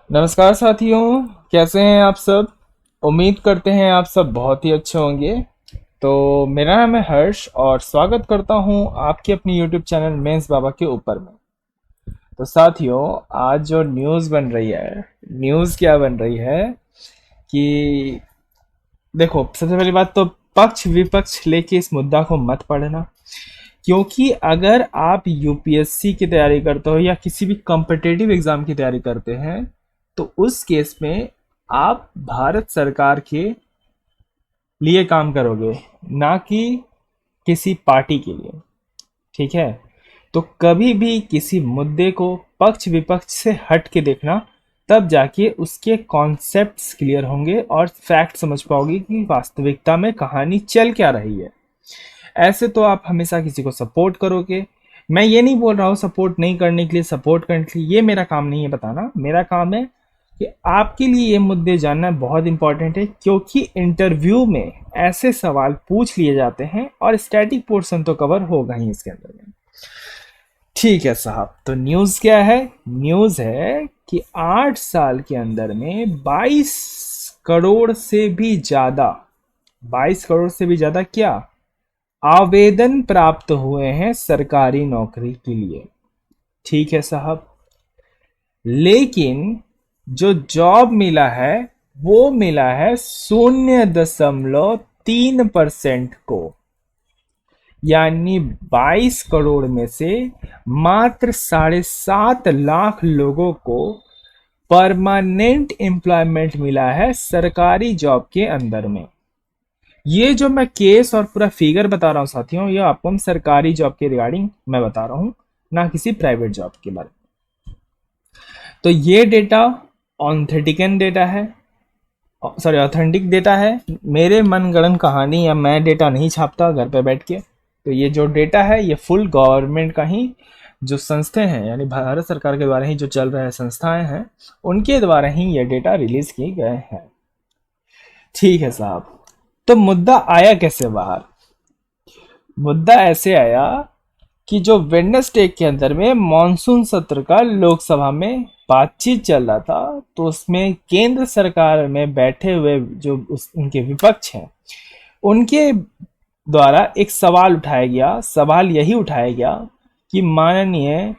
नमस्कार साथियों, कैसे हैं आप सब। उम्मीद करते हैं आप सब बहुत ही अच्छे होंगे। तो मेरा नाम है हर्ष और स्वागत करता हूं आपके अपनी यूट्यूब चैनल मेंस बाबा के ऊपर में। तो साथियों, आज जो न्यूज़ बन रही है, न्यूज़ क्या बन रही है कि देखो, सबसे पहली बात तो पक्ष विपक्ष लेके इस मुद्दा को मत पढ़ना। क्योंकि अगर आप यूपीएससी की तैयारी करते हो या किसी भी कॉम्पिटिटिव एग्जाम की तैयारी करते हैं, तो उस केस में आप भारत सरकार के लिए काम करोगे, ना कि किसी पार्टी के लिए। ठीक है। तो कभी भी किसी मुद्दे को पक्ष विपक्ष से हट के देखना, तब जाके उसके कॉन्सेप्ट्स क्लियर होंगे और फैक्ट समझ पाओगे कि वास्तविकता में कहानी चल क्या रही है। ऐसे तो आप हमेशा किसी को सपोर्ट करोगे। मैं ये नहीं बोल रहा हूँ सपोर्ट नहीं करने के लिए, सपोर्ट करने के लिए, ये मेरा काम नहीं है बताना। मेरा काम है कि आपके लिए ये मुद्दे जानना बहुत इंपॉर्टेंट है, क्योंकि इंटरव्यू में ऐसे सवाल पूछ लिए जाते हैं और स्टैटिक पोर्शन तो कवर होगा ही इसके अंदर में। ठीक है साहब, तो न्यूज़ क्या है? न्यूज़ है कि 8 साल के अंदर में 22 करोड़ से भी ज़्यादा, 22 करोड़ से भी ज़्यादा क्या आवेदन प्राप्त हुए हैं सरकारी नौकरी के लिए। ठीक है साहब, लेकिन जो जॉब मिला है वो मिला है 0.3% को। यानी 22 करोड़ में से मात्र 7.5 लाख लोगों को परमानेंट एम्प्लॉयमेंट मिला है सरकारी जॉब के अंदर में। ये जो मैं केस और पूरा फिगर बता रहा हूं साथियों, ये आपको हम सरकारी जॉब के रिगार्डिंग मैं बता रहा हूं, ना किसी प्राइवेट जॉब के बारे में। तो ये डेटा ऑथेंटिकन डेटा है, सॉरी ऑथेंटिक डेटा है। मेरे मनगढ़ंत कहानी या मैं डेटा नहीं छापता घर पे बैठ के। तो ये जो डेटा है ये फुल गवर्नमेंट का ही जो संस्थाएं हैं, यानी भारत सरकार के द्वारा ही जो चल रहे संस्थाएं हैं, उनके द्वारा ही ये डेटा रिलीज किए गए हैं। ठीक है साहब, तो मुद्दा आया कैसे बाहर? मुद्दा ऐसे आया कि जो वेडनेसडे के अंदर में मॉनसून सत्र का लोकसभा में बातचीत चल रहा था, तो उसमें केंद्र सरकार में बैठे हुए जो उनके विपक्ष हैं, उनके द्वारा एक सवाल उठाया गया। सवाल यही उठाया गया कि माननीय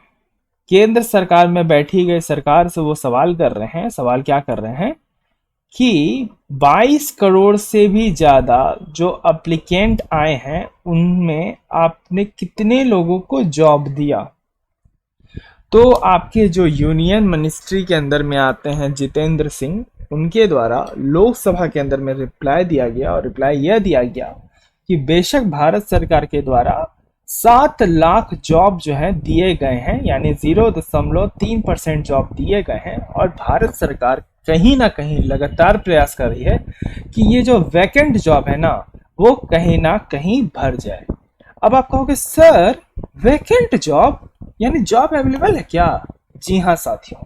केंद्र सरकार में बैठी गई सरकार से वो सवाल कर रहे हैं, सवाल क्या कर रहे हैं कि 22 करोड़ से भी ज़्यादा जो अप्लीकेंट आए हैं, उनमें आपने कितने लोगों को जॉब दिया? तो आपके जो यूनियन मिनिस्ट्री के अंदर में आते हैं जितेंद्र सिंह, उनके द्वारा लोकसभा के अंदर में रिप्लाई दिया गया, और रिप्लाई यह दिया गया कि बेशक भारत सरकार के द्वारा 7 लाख जॉब जो है दिए गए हैं, यानी 0.3% जॉब दिए गए हैं, और भारत सरकार कहीं ना कहीं लगातार प्रयास कर रही है कि ये जो वैकेंट जॉब है ना, वो कहीं ना कहीं भर जाए। अब आप कहोगे सर, वैकेंट जॉब यानी जॉब अवेलेबल है क्या? जी हाँ साथियों,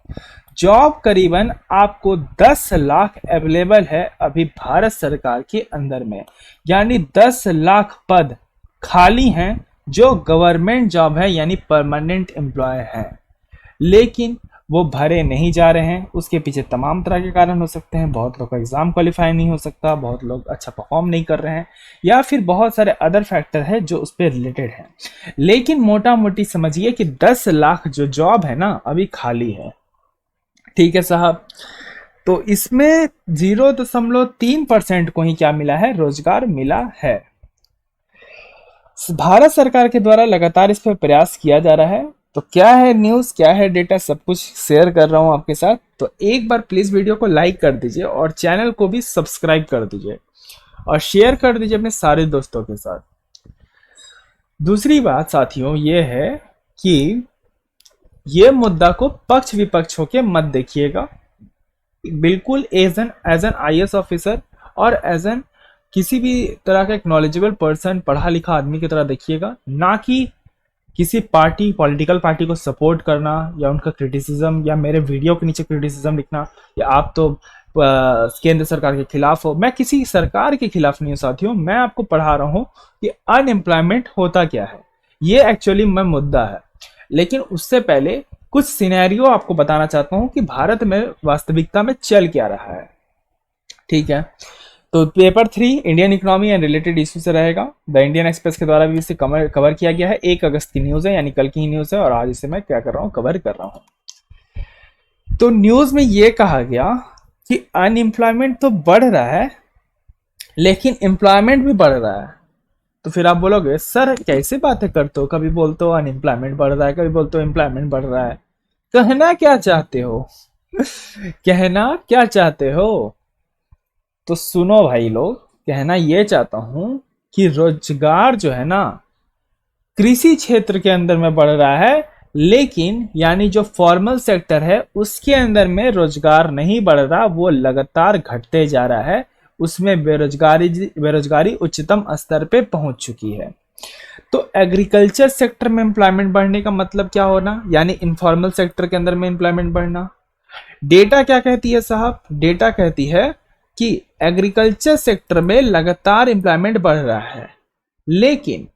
जॉब करीबन आपको 10 लाख अवेलेबल है अभी भारत सरकार के अंदर में। यानी 10 लाख पद खाली हैं जो गवर्नमेंट जॉब है, यानी परमानेंट एम्प्लॉय है, लेकिन वो भरे नहीं जा रहे हैं। उसके पीछे तमाम तरह के कारण हो सकते हैं। बहुत लोग का एग्जाम क्वालिफाई नहीं हो सकता, बहुत लोग अच्छा परफॉर्म नहीं कर रहे हैं, या फिर बहुत सारे अदर फैक्टर है जो उस पर रिलेटेड है। लेकिन मोटा मोटी समझिए कि 10 लाख जो जॉब है ना, अभी खाली है। ठीक है साहब, तो इसमें 0.3% को ही क्या मिला है? रोजगार मिला है। भारत सरकार के द्वारा लगातार इस पर प्रयास किया जा रहा है। तो क्या है न्यूज़, क्या है डेटा, सब कुछ शेयर कर रहा हूं आपके साथ। तो एक बार प्लीज़ वीडियो को लाइक कर दीजिए और चैनल को भी सब्सक्राइब कर दीजिए और शेयर कर दीजिए अपने सारे दोस्तों के साथ। दूसरी बात साथियों ये है कि ये मुद्दा को पक्ष विपक्ष होके मत देखिएगा। बिल्कुल एज एन आईएएस ऑफिसर और एज एन किसी भी तरह का एक नॉलेजेबल पर्सन, पढ़ा लिखा आदमी की तरह देखिएगा, ना कि किसी पार्टी, पॉलिटिकल पार्टी को सपोर्ट करना या उनका क्रिटिसिज्म, या मेरे वीडियो के नीचे क्रिटिसिज्म लिखना, या आप तो केंद्र सरकार के खिलाफ हो। मैं किसी सरकार के खिलाफ नहीं हूँ साथियों, मैं आपको पढ़ा रहा हूँ कि अनएम्प्लॉयमेंट होता क्या है, ये एक्चुअली में मुद्दा है। लेकिन उससे पहले कुछ सिनेरियो आपको बताना चाहता हूं कि भारत में वास्तविकता में चल क्या रहा है। ठीक है, तो paper 3 Indian economy and related issue से रहेगा। द इंडियन एक्सप्रेस के द्वारा भी इसे कवर किया गया है। 1 अगस्त की न्यूज है, यानी कल की ही न्यूज है, और आज इसे मैं क्या कर रहा हूं, कवर कर रहा हूं। तो न्यूज में यह कहा गया कि अनएम्प्लॉयमेंट तो बढ़ रहा है लेकिन एम्प्लॉयमेंट भी बढ़ रहा है। तो फिर आप बोलोगे सर कैसे बातें करते हो, कभी बोलते हो अनएम्प्लॉयमेंट बढ़ रहा है, कभी बोलते हो एम्प्लॉयमेंट बढ़ रहा है, कहना क्या चाहते हो? कहना क्या चाहते हो? तो सुनो भाई लोग, कहना ये चाहता हूं कि रोजगार जो है ना कृषि क्षेत्र के अंदर में बढ़ रहा है, लेकिन यानी जो फॉर्मल सेक्टर है उसके अंदर में रोजगार नहीं बढ़ रहा, वो लगातार घटते जा रहा है। उसमें बेरोजगारी उच्चतम स्तर पे पहुंच चुकी है। तो एग्रीकल्चर सेक्टर में एम्प्लॉयमेंट बढ़ने का मतलब क्या होना, यानी इनफॉर्मल सेक्टर के अंदर में एम्प्लॉयमेंट बढ़ना। डेटा क्या कहती है साहब? डेटा कहती है कि एग्रीकल्चर सेक्टर में लगातार एम्प्लॉयमेंट बढ़ रहा है, लेकिन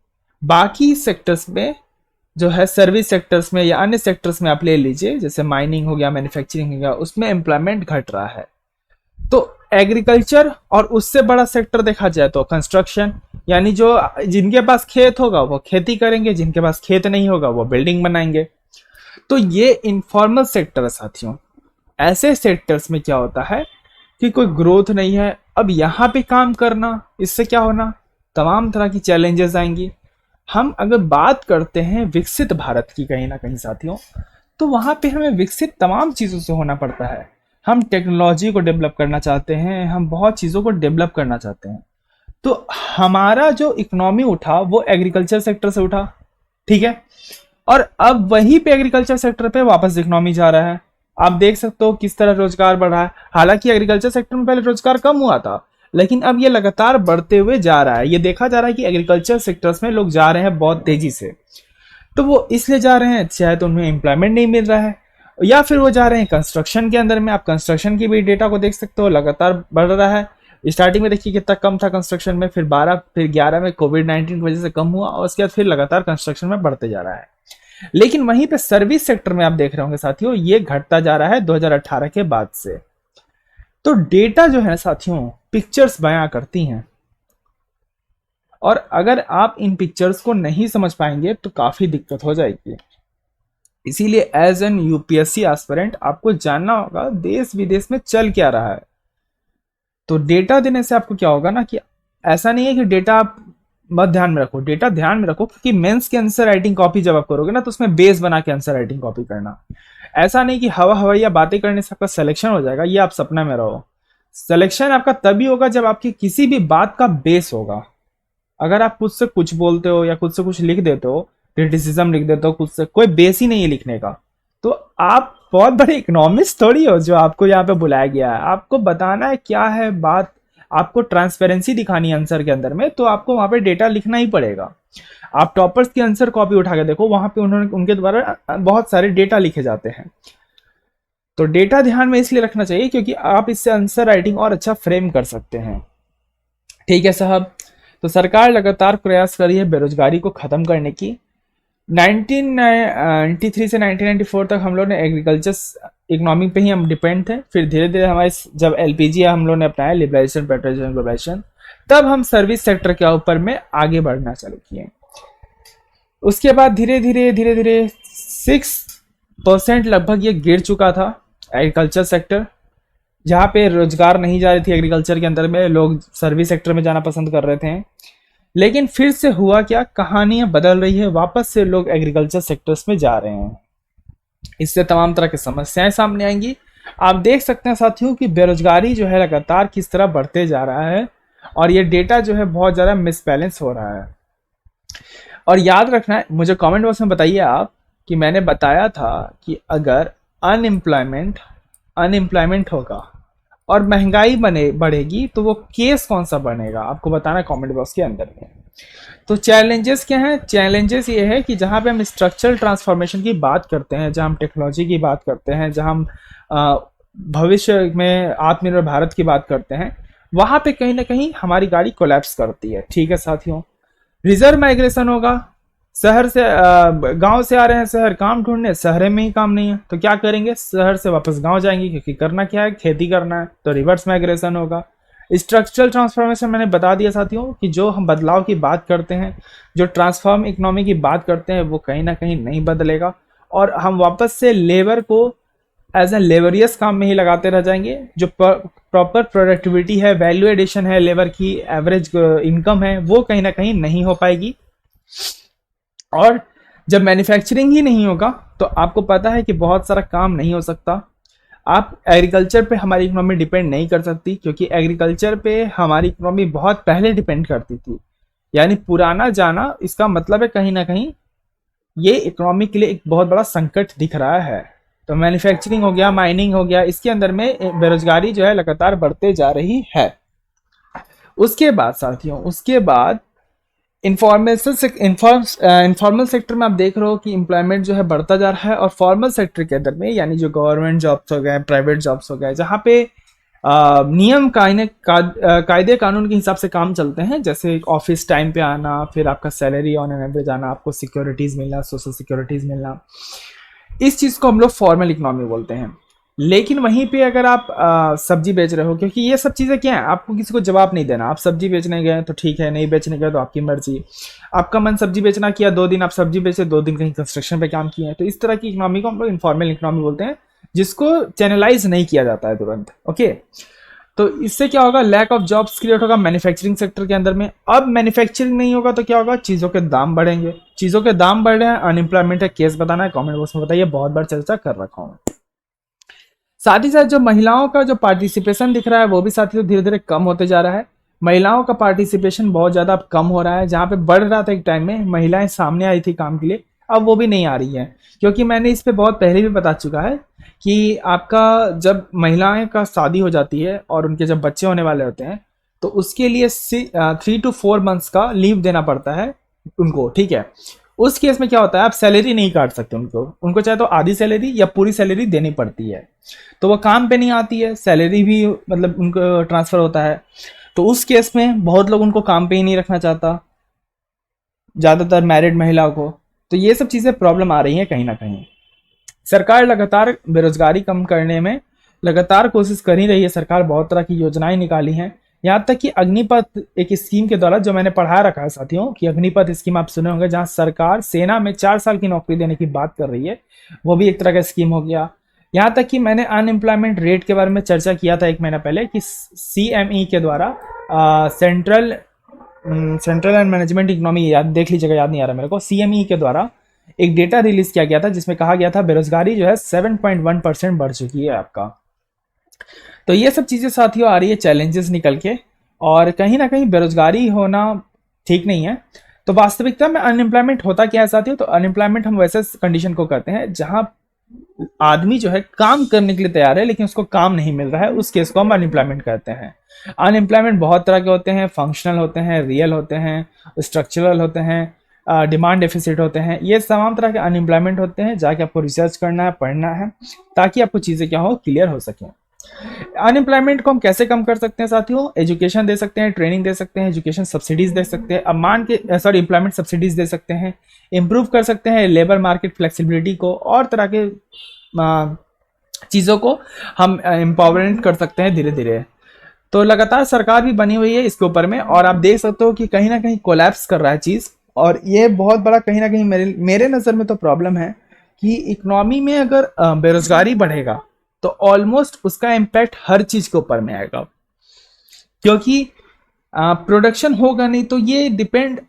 बाकी सेक्टर्स में जो है, सर्विस सेक्टर्स में या अन्य सेक्टर्स में आप ले लीजिए, जैसे माइनिंग हो गया, मैन्युफैक्चरिंग हो गया, उसमें एम्प्लॉयमेंट घट रहा है। तो एग्रीकल्चर और उससे बड़ा सेक्टर देखा जाए तो कंस्ट्रक्शन, यानी जो जिनके पास खेत होगा वो खेती करेंगे, जिनके पास खेत नहीं होगा वो बिल्डिंग बनाएंगे। तो ये इनफॉर्मल सेक्टर है साथियों। ऐसे सेक्टर्स में क्या होता है कि कोई ग्रोथ नहीं है। अब यहाँ पे काम करना, इससे क्या होना, तमाम तरह की चैलेंजेस आएंगी। हम अगर बात करते हैं विकसित भारत की कहीं ना कहीं साथियों, तो वहां पे हमें विकसित तमाम चीजों से होना पड़ता है। हम टेक्नोलॉजी को डेवलप करना चाहते हैं, हम बहुत चीजों को डेवलप करना चाहते हैं। तो हमारा जो इकोनॉमी उठा वो एग्रीकल्चर सेक्टर से उठा, ठीक है, और अब वहीं पे एग्रीकल्चर सेक्टर पे वापस इकोनॉमी जा रहा है। आप देख सकते हो किस तरह रोजगार बढ़ रहा है। हालांकि एग्रीकल्चर सेक्टर में पहले रोजगार कम हुआ था, लेकिन अब ये लगातार बढ़ते हुए जा रहा है। ये देखा जा रहा है कि एग्रीकल्चर सेक्टर्स में लोग जा रहे हैं बहुत तेजी से। तो वो इसलिए जा रहे हैं, शायद उन्हें एम्प्लॉयमेंट नहीं मिल रहा है, या फिर वो जा रहे हैं कंस्ट्रक्शन के अंदर में। आप कंस्ट्रक्शन की भी डेटा को देख सकते हो, लगातार बढ़ रहा है। स्टार्टिंग में देखिए कितना कम था कंस्ट्रक्शन में, फिर 12 फिर 11 में कोविड-19 की वजह से कम हुआ, और उसके बाद फिर लगातार कंस्ट्रक्शन में बढ़ते जा रहा है। लेकिन वहीं पे सर्विस सेक्टर में आप देख रहे होंगे साथियों, ये घटता जा रहा है 2018 के बाद से। तो डेटा जो है साथियों पिक्चर्स बयां करती हैं, और अगर आप इन पिक्चर्स को नहीं समझ पाएंगे तो काफी दिक्कत हो जाएगी। इसीलिए एज एन यूपीएससी एस्पिरेंट आपको जानना होगा देश विदेश में चल क्या रहा है। तो डेटा देने से आपको क्या होगा ना, कि ऐसा नहीं है कि डेटा आप मत ध्यान में रखो, डेटा ध्यान में रखो, क्योंकि मेंस की आंसर राइटिंग कॉपी जब आप करोगे ना, तो उसमें बेस बना के आंसर राइटिंग कॉपी करना। ऐसा नहीं कि हवा हवाइया बातें करने से आपका सिलेक्शन हो जाएगा, ये आप सपना में रहो। सिलेक्शन आपका तभी होगा जब आपकी किसी भी बात का बेस होगा। अगर आप खुद से कुछ बोलते हो या खुद से कुछ लिख देते हो, क्रिटिसिज्म लिख देते हो, खुद से कोई बेस ही नहीं है लिखने का, तो आप बहुत बड़े इकोनॉमिस्ट थोड़ी हो जो आपको यहाँ पे बुलाया गया है। आपको बताना है क्या है बात, आपको ट्रांसपेरेंसी दिखानी है आंसर के अंदर में, तो आपको वहां पे डेटा लिखना ही पड़ेगा। आप टॉपर्स की आंसर कॉपी उठा के देखो, वहां पे उन्होंने उनके द्वारा बहुत सारे डेटा लिखे जाते हैं। तो डेटा ध्यान में इसलिए रखना चाहिए क्योंकि आप इससे आंसर राइटिंग और अच्छा फ्रेम कर सकते हैं। ठीक है साहब, तो सरकार लगातार प्रयास कर रही है बेरोजगारी को खत्म करने की। 1993 से 1994 तक हम लोग ने एग्रीकल्चर इकोनॉमी पे ही हम डिपेंड थे। फिर धीरे धीरे हमारे जब एलपीजी हम लोग ने अपनाया, लिबरेशन पेट्रोलियम ग्लोबलाइजेशन, तब हम सर्विस सेक्टर के ऊपर में आगे बढ़ना चालू किए। उसके बाद धीरे धीरे 6% लगभग ये गिर चुका था एग्रीकल्चर सेक्टर, जहाँ पे रोजगार नहीं जा रही थी एग्रीकल्चर के अंदर में, लोग सर्विस सेक्टर में जाना पसंद कर रहे थे। लेकिन फिर से हुआ क्या, कहानियां बदल रही है, वापस से लोग एग्रीकल्चर सेक्टर्स में जा रहे हैं। इससे तमाम तरह की समस्याएं सामने आएंगी। आप देख सकते हैं साथियों कि बेरोजगारी जो है लगातार किस तरह बढ़ते जा रहा है, और ये डेटा जो है बहुत ज़्यादा मिसबैलेंस हो रहा है। और याद रखना है, मुझे कमेंट बॉक्स में बताइए आप कि मैंने बताया था कि अगर अनएम्प्लॉयमेंट होगा और महंगाई बढ़ेगी तो वो केस कौन सा बनेगा, आपको बताना कमेंट बॉक्स के अंदर में। तो चैलेंजेस क्या हैं? चैलेंजेस ये है कि जहाँ पे हम स्ट्रक्चरल ट्रांसफॉर्मेशन की बात करते हैं, जहाँ हम टेक्नोलॉजी की बात करते हैं, जहाँ हम भविष्य में आत्मनिर्भर भारत की बात करते हैं, वहाँ पे कहीं ना कहीं हमारी गाड़ी कोलैप्स करती है। ठीक है साथियों, रिजर्व माइग्रेशन होगा, शहर से गांव से आ रहे हैं शहर काम ढूंढने, शहर में ही काम नहीं है तो क्या करेंगे, शहर से वापस गांव जाएंगे, क्योंकि करना क्या है, खेती करना है, तो रिवर्स माइग्रेशन होगा। स्ट्रक्चरल ट्रांसफॉर्मेशन मैंने बता दिया साथियों कि जो हम बदलाव की बात करते हैं, जो ट्रांसफॉर्म इकोनॉमी की बात करते हैं, वो कहीं ना कहीं नहीं बदलेगा, और हम वापस से लेबर को एज ए लेबरियस काम में ही लगाते रह जाएंगे। जो प्रॉपर प्रोडक्टिविटी है, वैल्यू एडिशन है, लेबर की एवरेज इनकम है, वो कहीं ना कहीं नहीं हो पाएगी। और जब मैन्युफैक्चरिंग ही नहीं होगा तो आपको पता है कि बहुत सारा काम नहीं हो सकता। आप एग्रीकल्चर पे हमारी इकोनॉमी डिपेंड नहीं कर सकती, क्योंकि एग्रीकल्चर पे हमारी इकोनॉमी बहुत पहले डिपेंड करती थी, यानी पुराना जाना। इसका मतलब है कहीं ना कहीं ये इकोनॉमी के लिए एक बहुत बड़ा संकट दिख रहा है। तो मैन्युफैक्चरिंग हो गया, माइनिंग हो गया, इसके अंदर में बेरोजगारी जो है लगातार बढ़ते जा रही है। उसके बाद साथियों, उसके बाद इन्फॉर्मल सेक्टर में आप देख रहे हो कि एम्प्लॉयमेंट जो है बढ़ता जा रहा है, और फॉर्मल सेक्टर के अंदर में, यानी जो गवर्नमेंट जॉब्स हो गए, प्राइवेट जॉब्स हो गए, जहाँ पे नियम कायदे कानून के हिसाब से काम चलते हैं, जैसे ऑफिस टाइम पे आना, फिर आपका सैलरी ऑन एन एवरेज आना, आपको सिक्योरिटीज मिलना, सोशल सिक्योरिटीज मिलना, इस चीज़ को हम लोग फॉर्मल इकोनॉमी बोलते हैं। लेकिन वहीं पे अगर आप सब्जी बेच रहे हो, क्योंकि ये सब चीज़ें क्या है, आपको किसी को जवाब नहीं देना। आप सब्जी बेचने गए तो ठीक है, नहीं बेचने गए तो आपकी मर्जी। आपका मन सब्जी बेचना किया, 2 दिन आप सब्जी बेचे, 2 दिन कहीं कंस्ट्रक्शन पे काम किए हैं, तो इस तरह की इकोनॉमी को हम लोग इनफॉर्मल इकोनॉमी बोलते हैं, जिसको चैनलाइज नहीं किया जाता है तुरंत। ओके, तो इससे क्या होगा, लैक ऑफ जॉब्स क्रिएट होगा मैन्युफैक्चरिंग सेक्टर के अंदर में। अब मैन्युफैक्चरिंग नहीं होगा तो क्या होगा, चीज़ों के दाम बढ़ेंगे, चीज़ों के दाम बढ़ रहे हैं, अनएम्प्लॉयमेंट है, केस बताना है, कमेंट बॉक्स में बताइए, बहुत बार चर्चा कर रखा हूँ। साथ ही साथ जो महिलाओं का जो पार्टिसिपेशन दिख रहा है, वो भी साथियों धीरे धीरे कम होते जा रहा है। महिलाओं का पार्टिसिपेशन बहुत ज़्यादा अब कम हो रहा है। जहाँ पे बढ़ रहा था एक टाइम में, महिलाएं सामने आई थी काम के लिए, अब वो भी नहीं आ रही हैं, क्योंकि मैंने इस पे बहुत पहले भी बता चुका है कि आपका जब महिलाएं का शादी हो जाती है और उनके जब बच्चे होने वाले होते हैं, तो उसके लिए 3 to 4 months का लीव देना पड़ता है उनको, ठीक है। उस केस में क्या होता है, आप सैलरी नहीं काट सकते उनको, उनको चाहे तो आधी सैलरी या पूरी सैलरी देनी पड़ती है, तो वो काम पे नहीं आती है, सैलरी भी मतलब उनको ट्रांसफर होता है। तो उस केस में बहुत लोग उनको काम पे ही नहीं रखना चाहता, ज़्यादातर मैरिड महिलाओं को। तो ये सब चीज़ें प्रॉब्लम आ रही हैं कहीं ना कहीं। सरकार लगातार बेरोजगारी कम करने में लगातार कोशिश कर ही रही है। सरकार बहुत तरह की योजनाएं निकाली हैं, यहाँ तक कि अग्निपथ एक स्कीम के द्वारा, जो मैंने पढ़ा रखा है साथियों कि अग्निपथ स्कीम आप सुने होंगे, जहाँ सरकार सेना में 4 साल की नौकरी देने की बात कर रही है, वो भी एक तरह का स्कीम हो गया। यहाँ तक कि मैंने अनएम्प्लॉयमेंट रेट के बारे में चर्चा किया था 1 महीना पहले कि CME के द्वारा सेंट्रल एंड मैनेजमेंट इकोनॉमी, याद देख लीजिएगा, याद नहीं आ रहा मेरे को, CME के द्वारा एक डेटा रिलीज किया गया था, जिसमें कहा गया था बेरोजगारी जो है 7.1% बढ़ चुकी है आपका। तो ये सब चीज़ें साथियों आ रही है चैलेंजेस निकल के, और कहीं ना कहीं बेरोजगारी होना ठीक नहीं है। तो वास्तविकता में अनएम्प्लॉयमेंट होता क्या है साथियों, तो अनएम्प्लॉयमेंट हम वैसे कंडीशन को करते हैं जहां आदमी जो है काम करने के लिए तैयार है, लेकिन उसको काम नहीं मिल रहा है, उस केस को हम अनएम्प्लॉयमेंट कहते हैं। अनएम्प्लॉयमेंट बहुत तरह के होते हैं, फंक्शनल होते हैं, रियल होते हैं, स्ट्रक्चरल होते हैं, डिमांड डेफिसिट होते हैं, ये तमाम तरह के अनएम्प्लॉयमेंट होते हैं। जाके आपको रिसर्च करना है, पढ़ना है, ताकि आपको चीज़ें क्या हो, क्लियर हो सकें। अनएम्प्लॉयमेंट को हम कैसे कम कर सकते हैं साथियों, एजुकेशन दे सकते हैं, ट्रेनिंग दे सकते हैं, एजुकेशन सब्सिडीज दे सकते हैं, अब मान के सॉरी एम्प्लॉयमेंट सब्सिडीज दे सकते हैं, इम्प्रूव कर सकते हैं लेबर मार्केट फ्लेक्सिबिलिटी को, और तरह के चीज़ों को हम एम्पावरमेंट कर सकते हैं धीरे धीरे। तो लगातार सरकार भी बनी हुई है इसके ऊपर में, और आप देख सकते हो कि कहीं ना कहीं कोलैप्स कर रहा है चीज़, और ये बहुत बड़ा कहीं ना कहीं मेरे नज़र में तो प्रॉब्लम है कि इकोनॉमी में अगर बेरोजगारी बढ़ेगा तो ऑलमोस्ट उसका इम्पैक्ट हर चीज़ के ऊपर में आएगा, क्योंकि प्रोडक्शन होगा नहीं। तो ये डिपेंड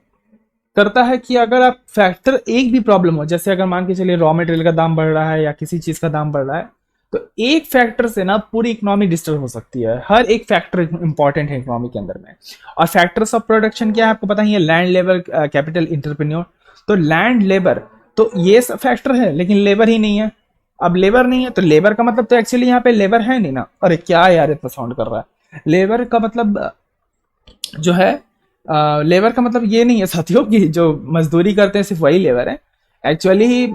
करता है कि अगर आप फैक्टर एक भी प्रॉब्लम हो, जैसे अगर मान के चलिए रॉ मटेरियल का दाम बढ़ रहा है या किसी चीज़ का दाम बढ़ रहा है, तो एक फैक्टर से ना पूरी इकोनॉमी डिस्टर्ब हो सकती है। हर एक फैक्टर इंपॉर्टेंट है इकोनॉमी के अंदर में। और फैक्टर्स ऑफ प्रोडक्शन क्या है आपको पता ही है, लैंड, लेबर, कैपिटल, इंटरप्रेन्योर। तो लैंड, लेबर, तो ये सब फैक्टर है, लेकिन लेबर ही नहीं है। अब लेबर नहीं है तो लेबर का मतलब तो एक्चुअली यहाँ पे लेबर है नहीं ना। अरे क्या यार इतना साउंड कर रहा है, लेबर का मतलब जो है लेबर का मतलब ये नहीं है साथियों कि जो मजदूरी करते हैं सिर्फ वही लेबर है। एक्चुअली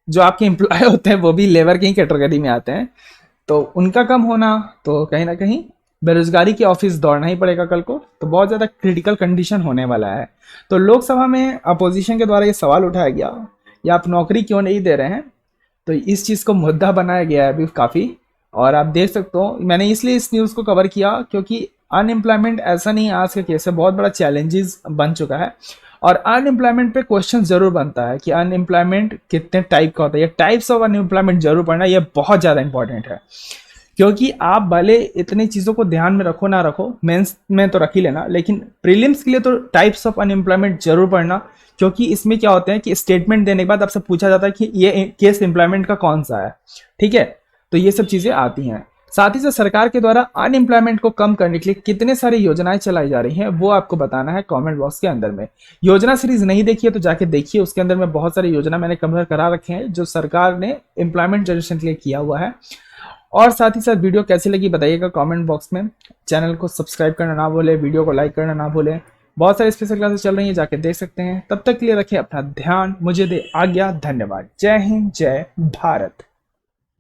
जो आपके एम्प्लॉय होते हैं वो भी लेबर की ही कैटेगरी में आते हैं, तो उनका कम होना तो कहीं ना कहीं बेरोजगारी के ऑफिस दौड़ना ही पड़ेगा कल को, तो बहुत ज़्यादा क्रिटिकल कंडीशन होने वाला है। तो लोकसभा में अपोजिशन के द्वारा ये सवाल उठाया गया, या आप नौकरी क्यों नहीं दे रहे हैं, तो इस चीज़ को मुद्दा बनाया गया है अभी काफ़ी। और आप देख सकते हो, मैंने इसलिए इस न्यूज़ को कवर किया क्योंकि अनएम्प्लॉयमेंट ऐसा नहीं आज के केस है, बहुत बड़ा चैलेंजेस बन चुका है। और अनएम्प्लॉयमेंट पे क्वेश्चन जरूर बनता है कि अनएम्प्लॉयमेंट कितने टाइप का होता है, ये टाइप्स ऑफ अनएम्प्लॉयमेंट जरूर पढ़ना, ये बहुत ज़्यादा इंपॉर्टेंट है। क्योंकि आप भले इतनी चीज़ों को ध्यान में रखो ना रखो, मेंस में तो रख ही लेना, लेकिन प्रीलिम्स के लिए तो टाइप्स ऑफ अनएम्प्लॉयमेंट जरूर पढ़ना। क्योंकि इसमें क्या होते हैं कि स्टेटमेंट देने के बाद आपसे पूछा जाता है कि ये केस एम्प्लॉयमेंट का कौन सा है, ठीक है। तो ये सब चीज़ें आती हैं। साथ ही साथ सरकार के द्वारा अनएम्प्लॉयमेंट को कम करने के लिए कितने सारी योजनाएं चलाई जा रही हैं, वो आपको बताना है कमेंट बॉक्स के अंदर में। योजना सीरीज नहीं देखी है तो जाके देखिए, उसके अंदर में बहुत सारी योजना मैंने कवर करा रखे हैं जो सरकार ने एम्प्लॉयमेंट जनरेशन के लिए किया हुआ है। और साथ ही साथ वीडियो कैसी लगी बताइएगा कमेंट बॉक्स में। चैनल को सब्सक्राइब करना ना भूलें, वीडियो को लाइक करना ना भूलें। बहुत सारी स्पेशल क्लासेस चल रही हैं, जाके देख सकते हैं। तब तक के लिए रखें अपना ध्यान, मुझे दे आज्ञा। धन्यवाद। जय हिंद, जय भारत।